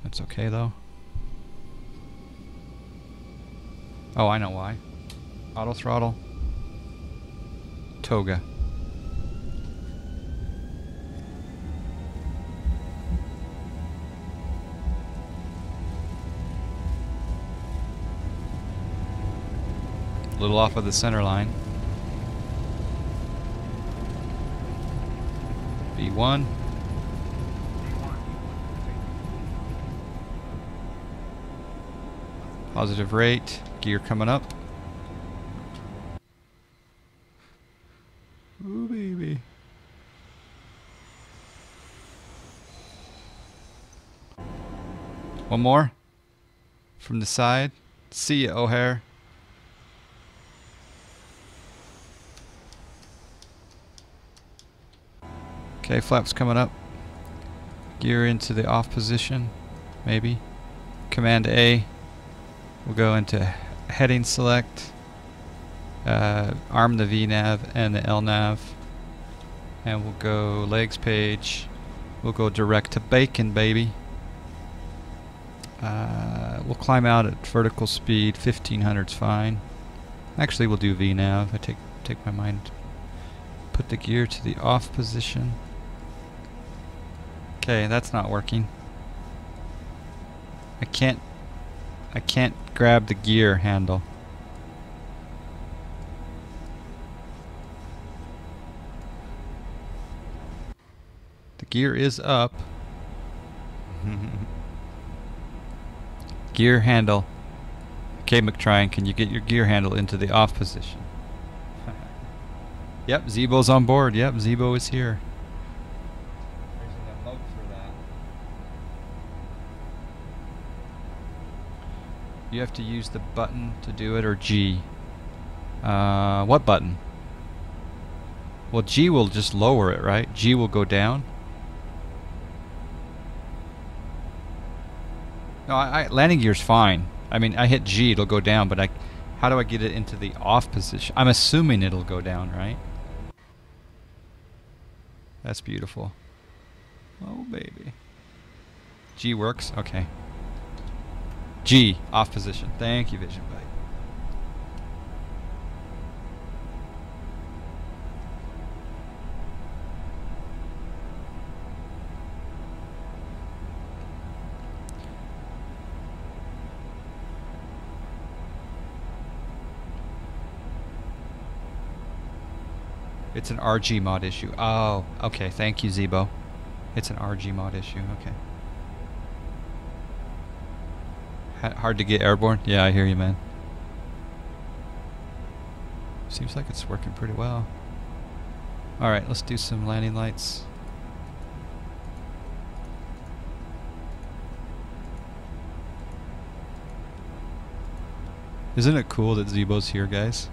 That's okay though. Oh, I know why. Auto throttle. Toga. A little off of the center line. V1. Positive rate. Gear coming up. Ooh, baby. One more. From the side. See ya, O'Hare. Okay, flaps coming up. Gear into the off position. Maybe. Command A. We'll go into heading select. Arm the VNav and the LNav. And we'll go legs page. We'll go direct to bacon, baby. We'll climb out at vertical speed. 1500's fine. Actually, we'll do VNav. I take my mind. Put the gear to the off position. Okay, that's not working. I can't grab the gear handle. The gear is up. Gear handle. Okay, McTryan, can you get your gear handle into the off position? Yep, Zibo's on board. Yep, Zibo is here. You have to use the button to do it, or G. What button? Well, G will just lower it, right? G will go down. No, landing gear's fine. I mean, I hit G, it'll go down, but how do I get it into the off position? I'm assuming it'll go down, right? That's beautiful. Oh, baby. G works? Okay. G, off position. Thank you, Vision Bite. It's an RG mod issue. Oh, okay. Thank you, Zibo. It's an RG mod issue. Okay. Hard to get airborne? Yeah, I hear you, man. Seems like it's working pretty well. Alright, let's do some landing lights. Isn't it cool that Zibo's here, guys?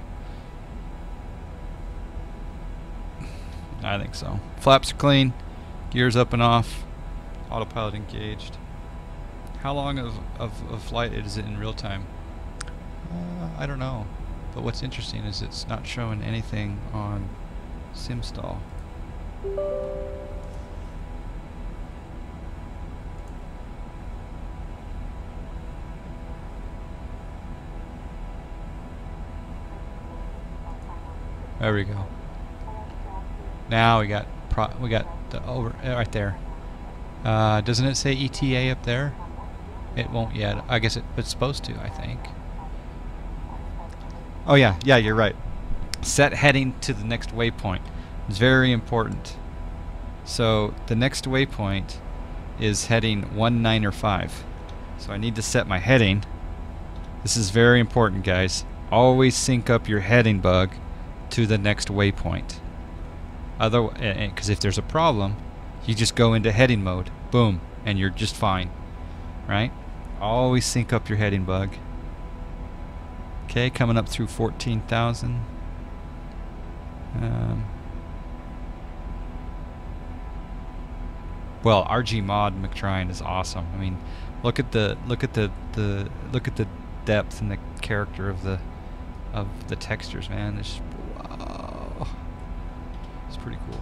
I think so. Flaps are clean. Gears up and off. Autopilot engaged. How long of flight is it in real time? I don't know. But what's interesting is it's not showing anything on SimStall. There we go. Now we got the over right there. Doesn't it say ETA up there? It won't yet. I guess it's supposed to, I think. Oh yeah, you're right. Set heading to the next waypoint. It's very important. So the next waypoint is heading 195. So I need to set my heading. This is very important, guys. Always sync up your heading bug to the next waypoint. Because if there's a problem, you just go into heading mode. Boom, and you're just fine. Right? Always sync up your heading bug. Okay, coming up through 14,000. Well, RG mod McTryan is awesome. I mean, look at the depth and the character of the textures, man. It's wow. It's pretty cool.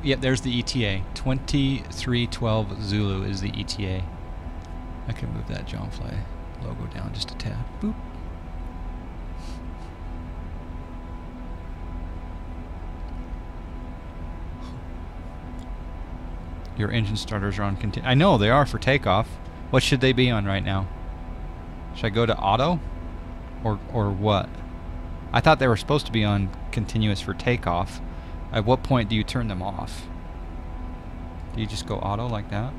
Yeah, there's the ETA. 2312 Zulu is the ETA. I can move that John Fly logo down just a tad. Boop. Your engine starters are on continue. I know they are for takeoff. What should they be on right now? Should I go to auto? Or what? I thought they were supposed to be on continuous for takeoff. At what point do you turn them off? Do you just go auto like that?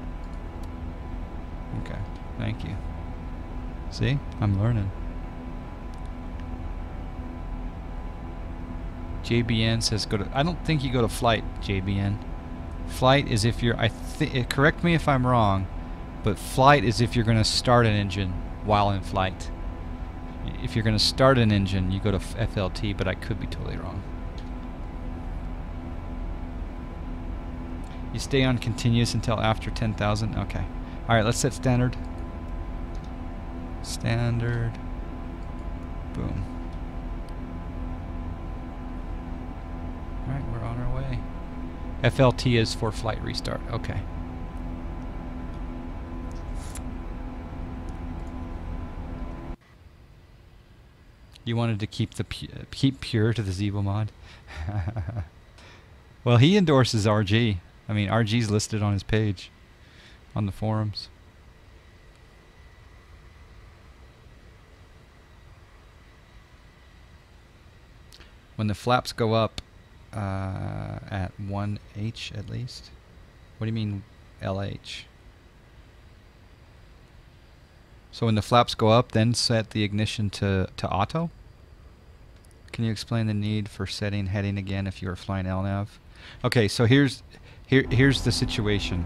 Okay, thank you. See? I'm learning. JBN says go to... I don't think you go to flight, JBN. Flight is if you're... correct me if I'm wrong, but flight is if you're going to start an engine while in flight. If you're going to start an engine, you go to FLT, but I could be totally wrong. You stay on continuous until after 10,000? Okay. Alright, let's set standard. Standard. Boom. Alright, we're on our way. FLT is for flight restart. Okay. You wanted to keep keep pure to the Zibo mod? Well, he endorses RG. I mean, RG's listed on his page, on the forums. When the flaps go up at 1H at least. What do you mean LH? So when the flaps go up, then set the ignition to auto? Can you explain the need for setting heading again if you are flying LNAV? Okay, so here's the situation,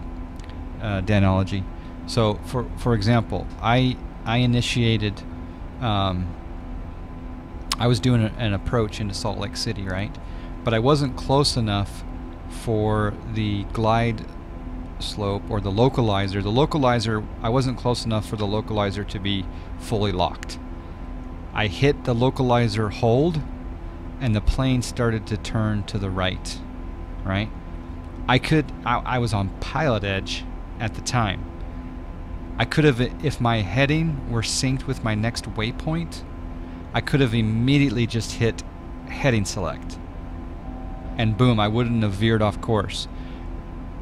Danology. So for example, I initiated, I was doing an approach into Salt Lake City, right? But I wasn't close enough for the glide slope or the localizer. The localizer, I wasn't close enough for the localizer to be fully locked. I hit the localizer hold and the plane started to turn to the right, right? I was on pilot edge at the time. I could have, if my heading were synced with my next waypoint, I could have immediately just hit heading select. And boom, I wouldn't have veered off course.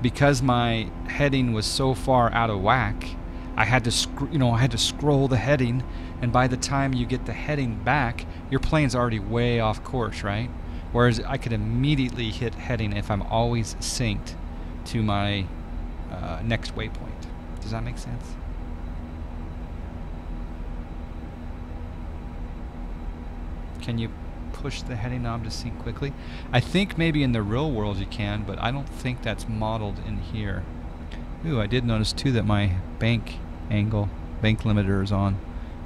Because my heading was so far out of whack, I had to scroll the heading, and by the time you get the heading back, your plane's already way off course, right? Whereas I could immediately hit heading if I'm always synced to my next waypoint. Does that make sense? Can you push the heading knob to sync quickly? I think maybe in the real world you can, but I don't think that's modeled in here. Ooh, I did notice too that my bank limiter is on.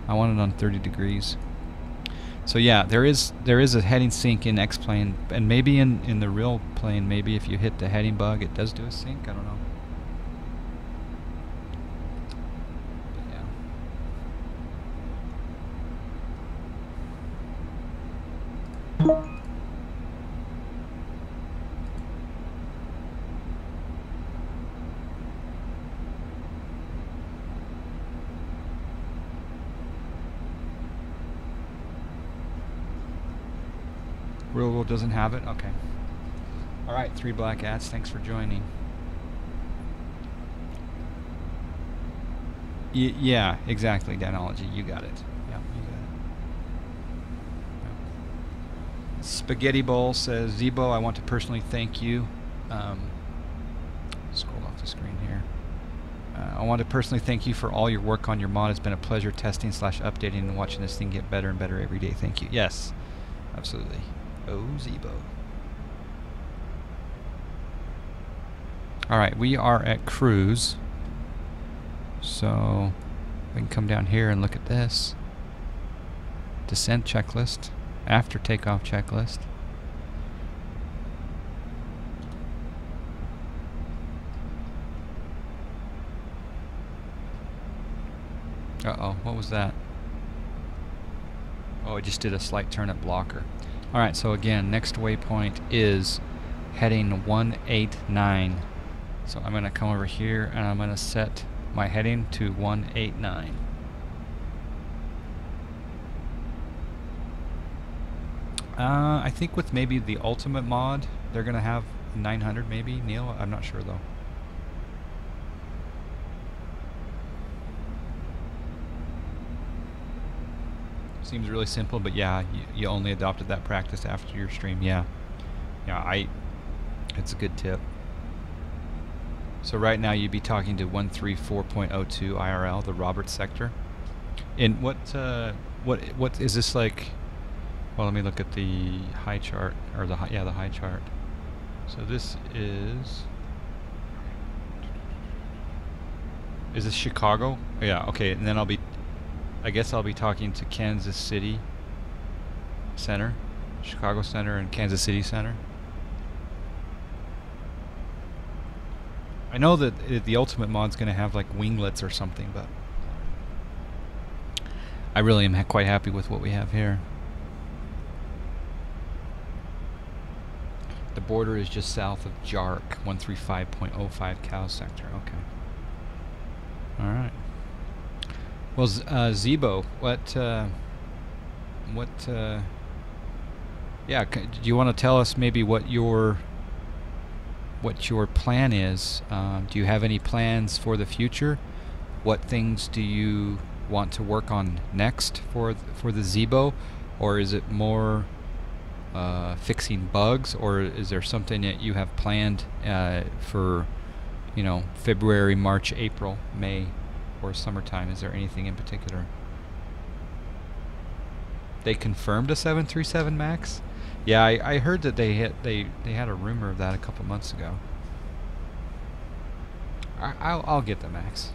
I want it on 30 degrees. So yeah, there is a heading sync in X-Plane, and maybe in the real plane, maybe if you hit the heading bug, it does do a sync. I don't know. But yeah. Real world doesn't have it? Okay. Alright, 3 black ads, thanks for joining. Yeah, exactly, Danology, you got it. Yeah, you got it. Yeah. Spaghetti Bowl says, Zibo, I want to personally thank you. Scroll off the screen here. I want to personally thank you for all your work on your mod. It's been a pleasure testing / updating and watching this thing get better and better every day. Thank you. Yes, absolutely. Oh, Zibo. Alright, we are at cruise. So we can come down here and look at this. Descent checklist. After takeoff checklist. Uh-oh, what was that? Oh, it just did a slight turn at blocker. Alright, so again, next waypoint is heading 189. So I'm going to come over here and I'm going to set my heading to 189. I think with maybe the ultimate mod, they're going to have 900 maybe, Neil? I'm not sure though. Seems really simple, but yeah, you only adopted that practice after your stream. Yeah. Yeah, it's a good tip. So right now you'd be talking to 134.02 IRL, the Roberts sector. And what is this like? Well, let me look at the high chart, or the high chart. So this is this Chicago? Yeah, okay, and then I guess I'll be talking to Kansas City Center, Chicago Center, and Kansas City Center. I know that the ultimate mod's going to have like winglets or something, but I really am quite happy with what we have here. The border is just south of JARC, 135.05 cow sector. Okay. All right. Well, Zibo, yeah, do you want to tell us maybe what your plan is? Do you have any plans for the future? What things do you want to work on next for the Zibo, or is it more fixing bugs, or is there something that you have planned for, you know, February, March, April, May, or summertime? Is there anything in particular? They confirmed a 737 MAX? Yeah, I heard that they had a rumor of that a couple months ago. I'll get the MAX.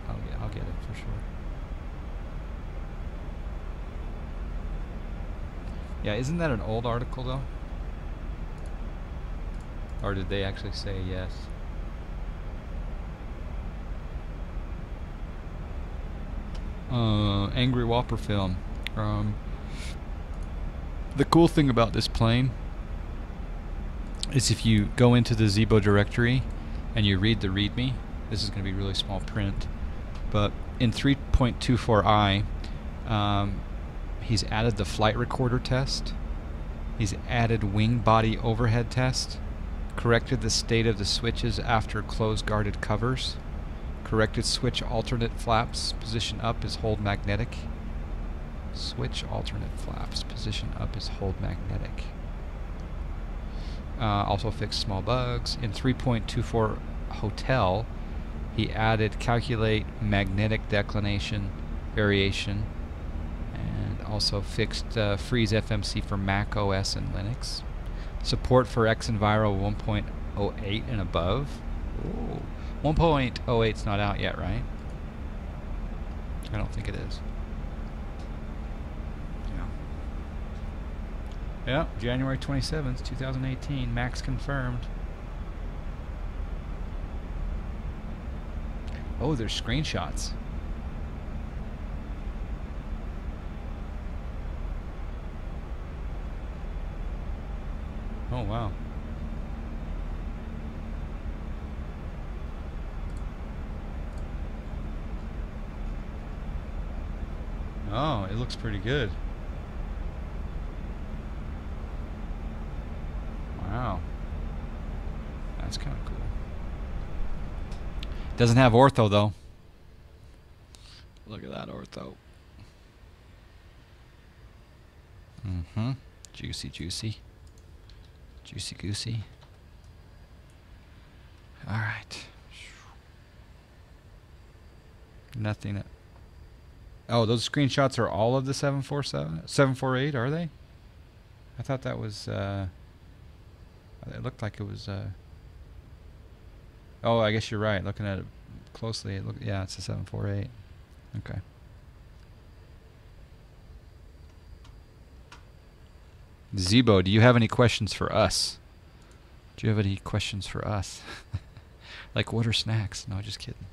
I'll get it for sure. Yeah, isn't that an old article though? Or did they actually say yes? Angry Whopper film. The cool thing about this plane is if you go into the Zibo directory and you read the README, this is going to be really small print, but in 3.24i, he's added the flight recorder test, he's added wing body overhead test, corrected the state of the switches after closed guarded covers, corrected switch alternate flaps, position up is hold magnetic. Switch alternate flaps, position up is hold magnetic. Also fixed small bugs. In 3.24 hotel, he added calculate magnetic declination variation, and also fixed freeze FMC for Mac OS and Linux. Support for XEnviro 1.08 and above. Ooh. 1.08 is not out yet, right? I don't think it is. Yeah, January 27th, 2018, Max confirmed. Oh, there's screenshots. Oh, wow. Oh, it looks pretty good. Wow. That's kind of cool. Doesn't have ortho though. Look at that ortho. Mm-hmm. Juicy, juicy. Juicy goosey. Alright. Nothing. Oh, those screenshots are all of the 748, are they? I thought that was it looked like it was oh, I guess you're right. Looking at it closely, yeah, it's a 748. Okay. Zibo, do you have any questions for us? Do you have any questions for us? Like, what are snacks? No, just kidding.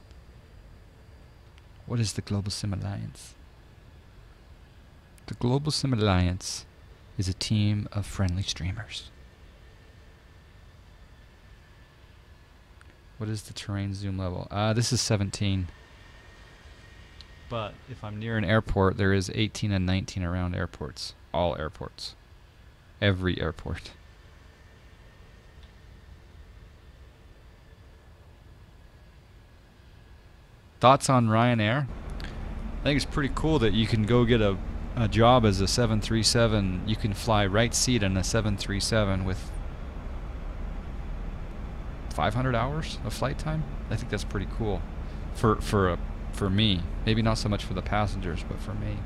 What is the Global Sim Alliance? The Global Sim Alliance is a team of friendly streamers What is the terrain zoom level? This is 17. But if I'm near an airport, there is 18 and 19 around airports. All airports. Every airport. Thoughts on Ryanair? I think it's pretty cool that you can go get a job as a 737. You can fly right seat in a 737 with 500 hours of flight time. I think that's pretty cool for me. Maybe not so much for the passengers, but for me.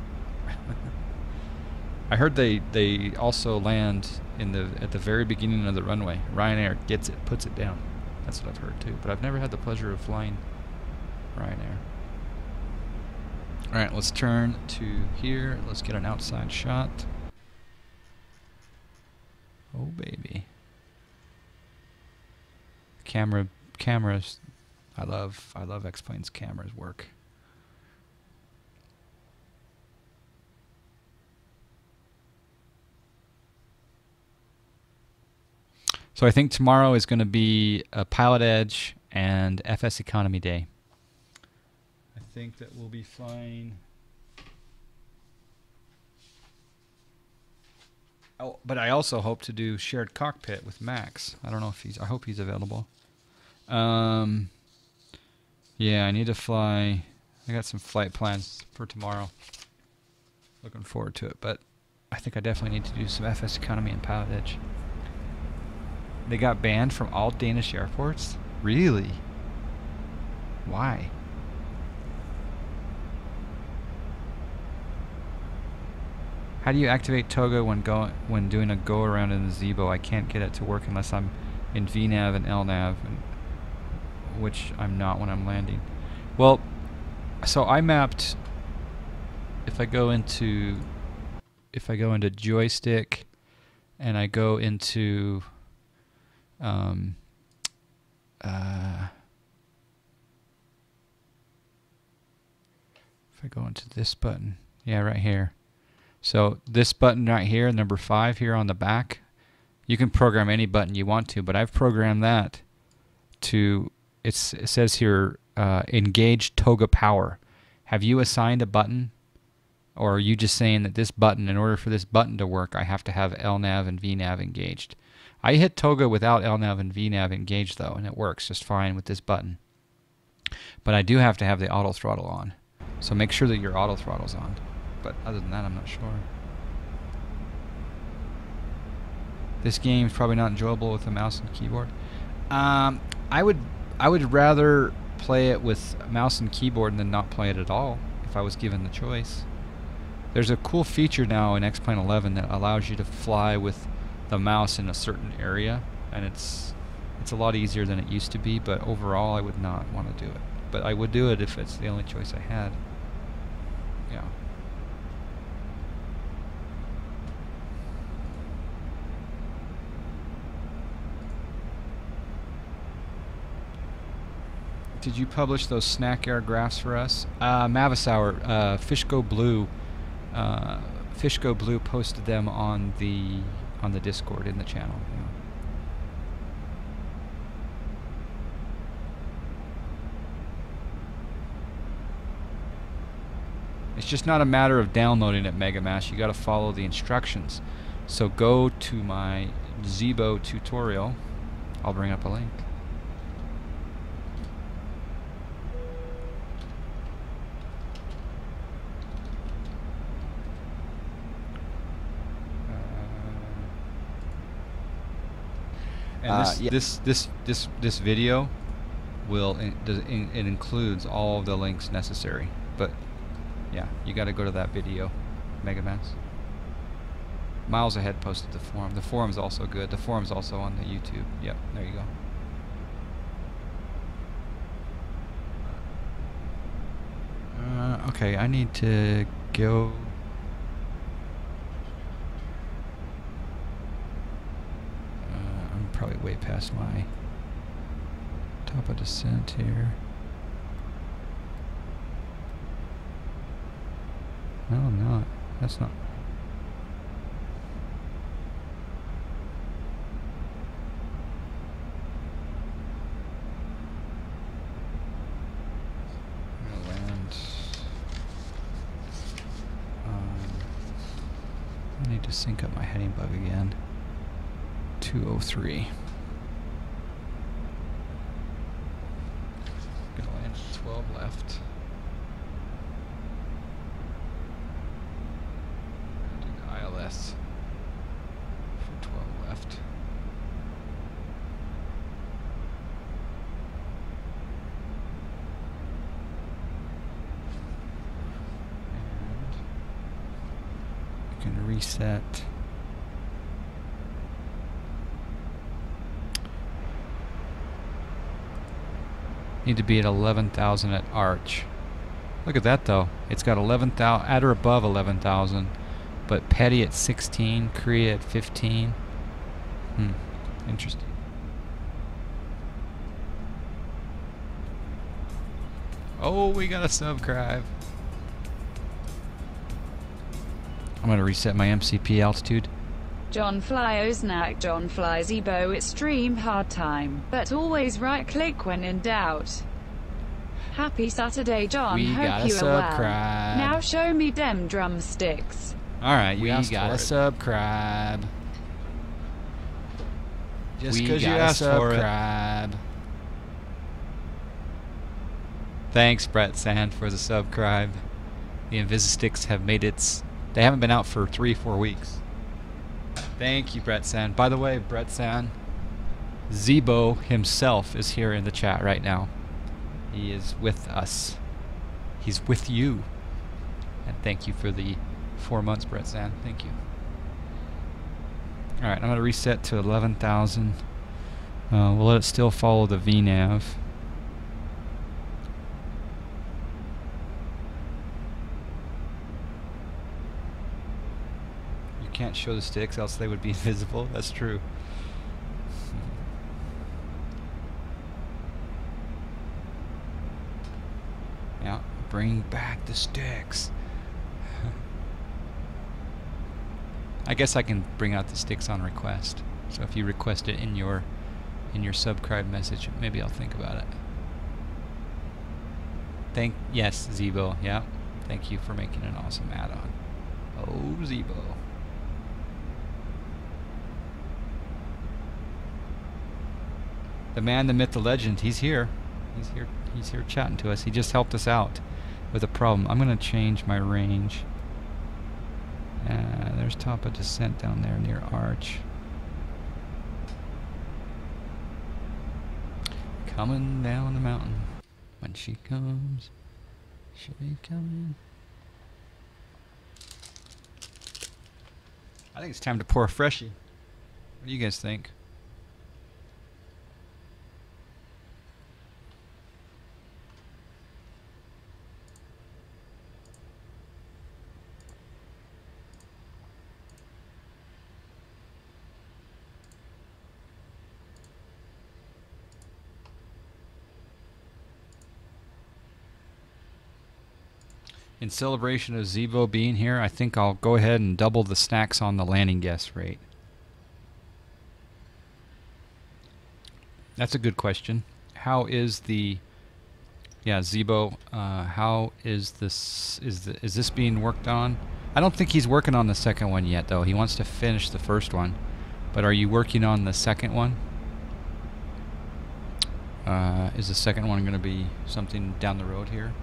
I heard they also land at the very beginning of the runway. Ryanair gets it, puts it down. That's what I've heard too. But I've never had the pleasure of flying Ryanair. Alright, let's turn to here. Let's get an outside shot. Oh baby. Cameras. I love X-Plane's cameras work. So I think tomorrow is going to be a Pilot Edge and FS Economy Day. I think that we'll be flying. Oh, but I also hope to do shared cockpit with Max. I don't know if I hope he's available. Yeah, I need to fly. I got some flight plans for tomorrow. Looking forward to it, but I think I definitely need to do some FS Economy and Pilot Edge. They got banned from all Danish airports? Really? Why? How do you activate Toga when doing a go around in the Zibo? I can't get it to work unless I'm in VNav and LNav, which I'm not when I'm landing. Well, so I mapped. If I go into joystick, and I go into if I go into this button, yeah, right here. So this button right here, number 5 here on the back, you can program any button you want to, but I've programmed that to, it says here, engage Toga power. Have you assigned a button? Or are you just saying that this button, in order for this button to work, I have to have LNav and VNav engaged? I hit Toga without LNav and VNav engaged though, and it works just fine with this button. But I do have to have the auto throttle on. So make sure that your auto throttle's on. But other than that, I'm not sure. This game's probably not enjoyable with a mouse and keyboard. I would rather play it with mouse and keyboard than not play it at all if I was given the choice. There's a cool feature now in X-Plane 11 that allows you to fly with the mouse in a certain area, and it's a lot easier than it used to be, but overall I would not want to do it. But I would do it if it's the only choice I had. Yeah. Did you publish those snack air graphs for us? Mavisour, Fishgo Blue posted them on the Discord in the channel. Yeah. It's just not a matter of downloading it, Megamash. You got to follow the instructions. So go to my Zibo tutorial. I'll bring up a link. And this video will it includes all of the links necessary. But yeah, you got to go to that video, Megamax. Miles Ahead posted the forum. The forum's also good. The forum's also on the YouTube. Yep, there you go. Okay, I need to go. I'm probably way past my top of descent here. No, I'm not. That's not. to sync up my heading bug again. 203. Gonna land at 12 left. Do the ILS for 12 left. And you can reset. Need to be at 11,000 at Arch. Look at that though. It's got 11,000 at or above 11,000, but Petty at 16, Korea at 15. Interesting. Oh, we got a subscribe. I'm gonna reset my MCP altitude. John Fly Oznak, John Fly Zibo, extreme hard time, but always right click when in doubt. Happy Saturday, John. We Hope got a you are well. subscribe. Now show me dem drumsticks. Alright, we got a it. subscribe. Just We because you got a asked for it. subscribe. Thanks, Brett Sand, for the subscribe. The Invisisticks have made its... They haven't been out for 3-4 weeks. Thank you, Brett Sand. By the way, Brett Sand, Zibo himself is here in the chat right now. He is with us. He's with you. And thank you for the 4 months, Brett Sand. Thank you. Alright, I'm going to reset to 11,000. We'll let it still follow the VNAV. Can't show the sticks, else they would be invisible. That's true. Yeah, bring back the sticks. I guess I can bring out the sticks on request. So if you request it in your subscribe message, maybe I'll think about it. Yes, Zibo. Yeah. Thank you for making an awesome add-on. Oh, Zibo. The man, the myth, the legend, he's here. He's here chatting to us. He just helped us out with a problem. I'm going to change my range. There's top of descent down there near Arch. Coming down the mountain. When she comes, she'll be coming. I think it's time to pour a freshie. What do you guys think? In celebration of Zibo being here, I think I'll go ahead and double the snacks on the landing guest rate. That's a good question. How is the... Yeah, Zibo, how is this... Is this being worked on? I don't think he's working on the second one yet, though. He wants to finish the first one. But are you working on the second one? Is the second one going to be something down the road here?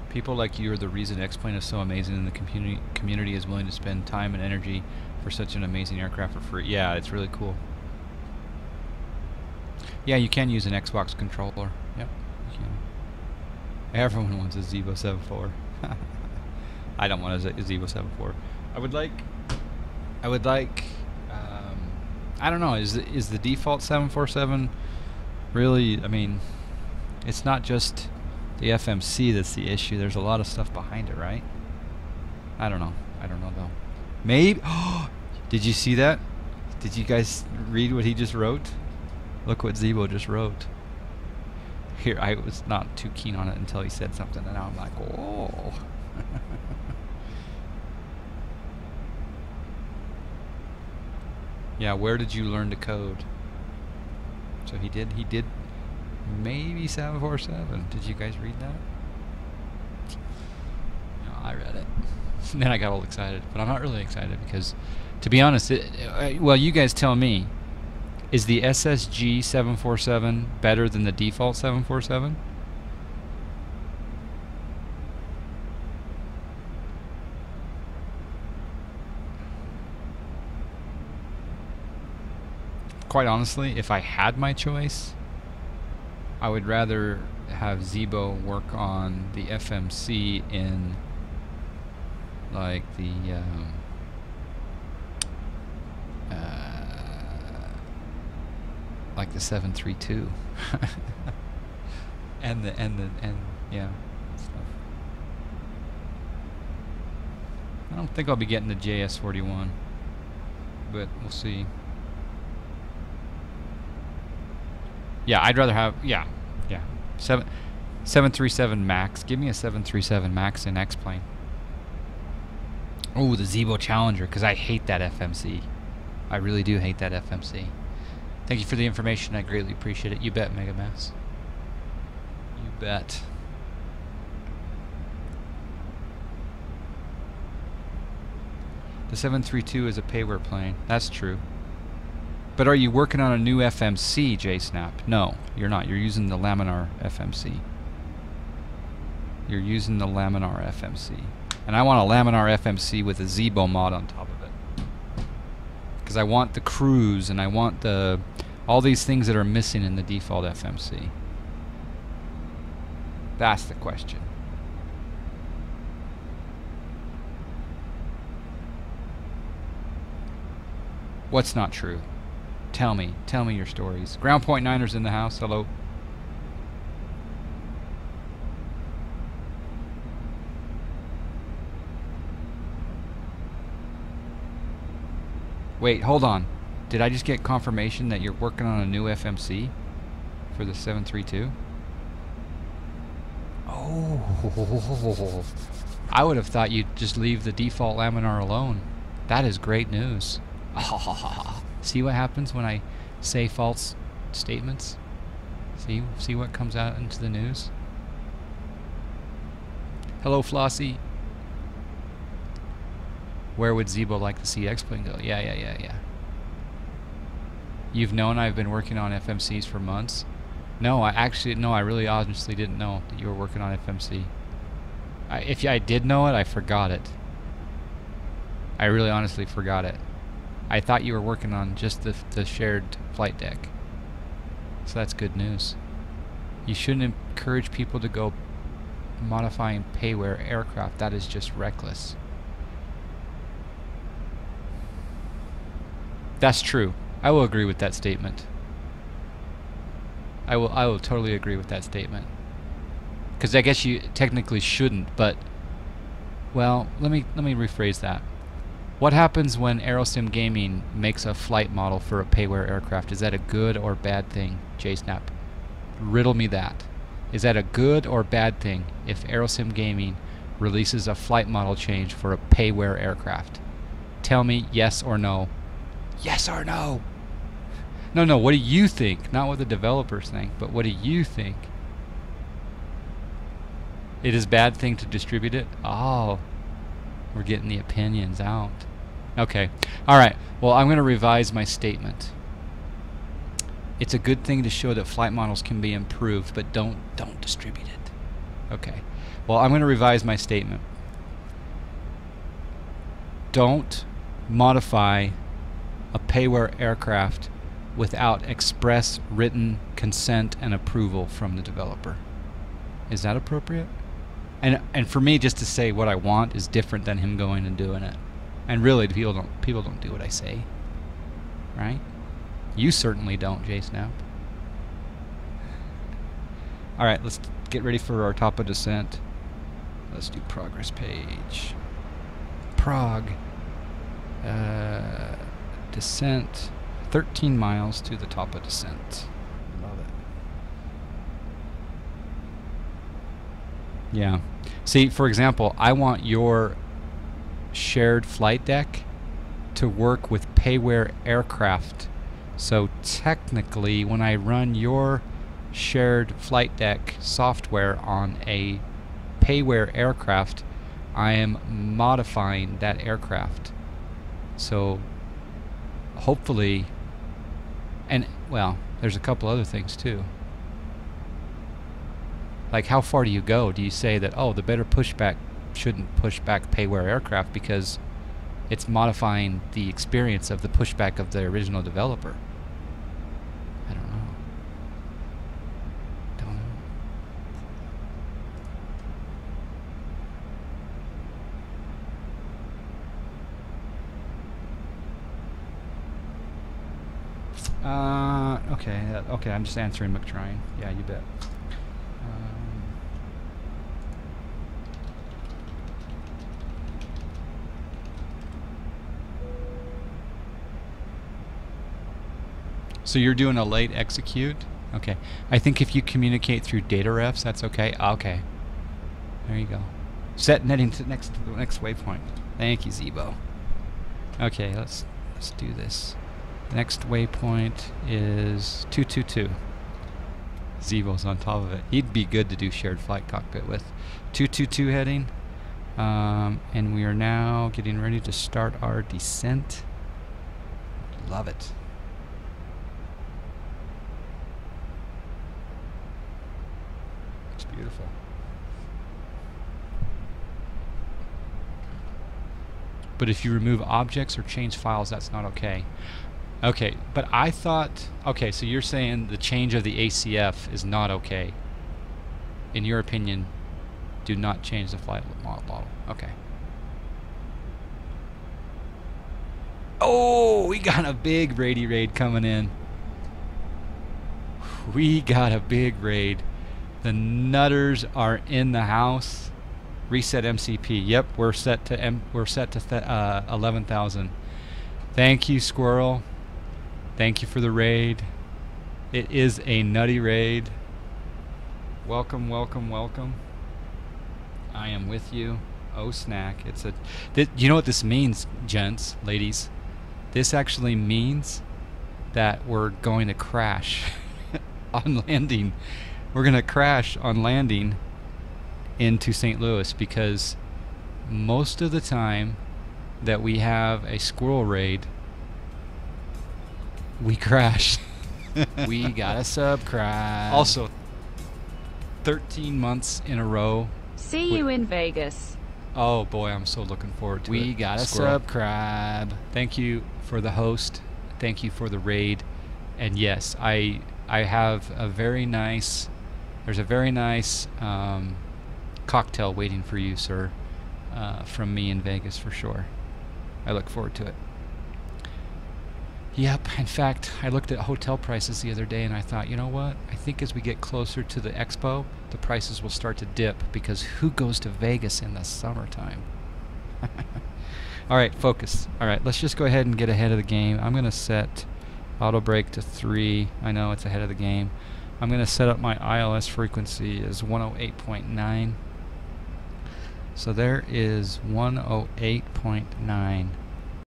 People like you are the reason X-Plane is so amazing, and the community is willing to spend time and energy for such an amazing aircraft for free. Yeah, it's really cool. Yeah, you can use an Xbox controller. Yep, you can. Everyone wants a Zibo 7.4. I don't want a Zibo 7.4. I would like. I don't know. Is the default 747 really? I mean, it's not just the FMC that's the issue. There's a lot of stuff behind it, right? I don't know. I don't know though. Maybe. Did you see that? Did you guys read what he just wrote? Look what Zibo just wrote. Here, I was not too keen on it until he said something, and now I'm like, oh. Yeah, where did you learn to code? So he did maybe 747. Did you guys read that? No, I read it. And then I got all excited, but I'm not really excited because, to be honest, well, you guys tell me, is the SSG 747 better than the default 747? Quite honestly, if I had my choice, I would rather have Zibo work on the FMC in like the like the 732 and yeah stuff. I don't think I'll be getting the JS41, but we'll see. Yeah, I'd rather have 737 Max. Give me a 737 Max in X-Plane. Oh, the Zibo Challenger, because I hate that FMC. I really do hate that FMC. Thank you for the information. I greatly appreciate it. You bet, Megamass. You bet. The 732 is a payware plane. That's true. But are you working on a new FMC, JSnap? No, you're not. You're using the laminar FMC. You're using the laminar FMC. And I want a laminar FMC with a Zibo mod on top of it. Because I want the cruise and I want the all these things that are missing in the default FMC. That's the question. What's not true? Tell me your stories. Ground Point Niners in the house. Hello. Wait, hold on. Did I just get confirmation that you're working on a new FMC for the 732? Oh, I would have thought you'd just leave the default laminar alone. That is great news. See what happens when I say false statements? See what comes out into the news? Hello, Flossie. Where would Zibo like to see X-Plane go? Yeah. You've known I've been working on FMCs for months? No, I really honestly didn't know that you were working on FMC. If I did know it, I forgot it. I really honestly forgot it. I thought you were working on just the shared flight deck. So that's good news. You shouldn't encourage people to go modifying payware aircraft. That is just reckless. That's true. I will agree with that statement. I will totally agree with that statement. Because I guess you technically shouldn't, but well, let me rephrase that. What happens when Aerosim Gaming makes a flight model for a payware aircraft? Is that a good or bad thing, JSnap? Riddle me that. Is that a good or bad thing if Aerosim Gaming releases a flight model change for a payware aircraft? Tell me yes or no. Yes or no? No, what do you think? Not what the developers think, but what do you think? It is a bad thing to distribute it? Oh, we're getting the opinions out. Okay. Alright. Well, I'm going to revise my statement. It's a good thing to show that flight models can be improved, but don't distribute it. Okay. Well, I'm going to revise my statement. Don't modify a payware aircraft without express written consent and approval from the developer. Is that appropriate? And for me, just to say what I want is different than him going and doing it. And really, people don't do what I say, right? You certainly don't, JSnap. All right, let's get ready for our top of descent. Let's do progress page. Prague. Descent. 13 miles to the top of descent. Love it. Yeah. See, for example, I want your shared flight deck to work with payware aircraft. So technically, when I run your shared flight deck software on a payware aircraft, I am modifying that aircraft. So hopefully, and well, there's a couple other things too. Like, how far do you go? Do you say that, oh, the better pushback shouldn't push back payware aircraft because it's modifying the experience of the pushback of the original developer? I don't know. Okay, I'm just answering McTrine. Yeah, you bet. So you're doing a late execute? Okay. I think if you communicate through data refs, that's okay. Okay. There you go. Set netting to the next waypoint. Thank you, Zibo. Okay, let's do this. The next waypoint is 222. Zibo's on top of it. He'd be good to do shared flight cockpit with. 222 heading. And we are now getting ready to start our descent. Love it. It's beautiful. But if you remove objects or change files, that's not okay. Okay, but I thought... Okay, so you're saying the change of the ACF is not okay. In your opinion, do not change the flight model. Okay. Oh, we got a big raidy raid coming in. We got a big raid. The nutters are in the house. Reset MCP. Yep, we're set to 11,000. Thank you, Squirrel. Thank you for the raid. It is a nutty raid. Welcome, welcome, welcome. I am with you. Oh, snack. It's a... you know what this means, gents, ladies? This actually means that we're going to crash on landing. We're going to crash on landing into St. Louis because most of the time that we have a squirrel raid, we crash. We gotta subscribe. Also, 13 months in a row. See you in Vegas. Oh boy, I'm so looking forward to it. We gotta subscribe. Thank you for the host. Thank you for the raid. And yes, I have a very nice... There's a very nice cocktail waiting for you, sir, from me in Vegas for sure. I look forward to it. Yep, in fact, I looked at hotel prices the other day and I thought, you know what? I think as we get closer to the expo, the prices will start to dip because who goes to Vegas in the summertime? Alright, focus. Alright, let's just go ahead and get ahead of the game. I'm going to set auto brake to 3. I know it's ahead of the game. I'm going to set up my ILS frequency as 108.9. So there is 108.9.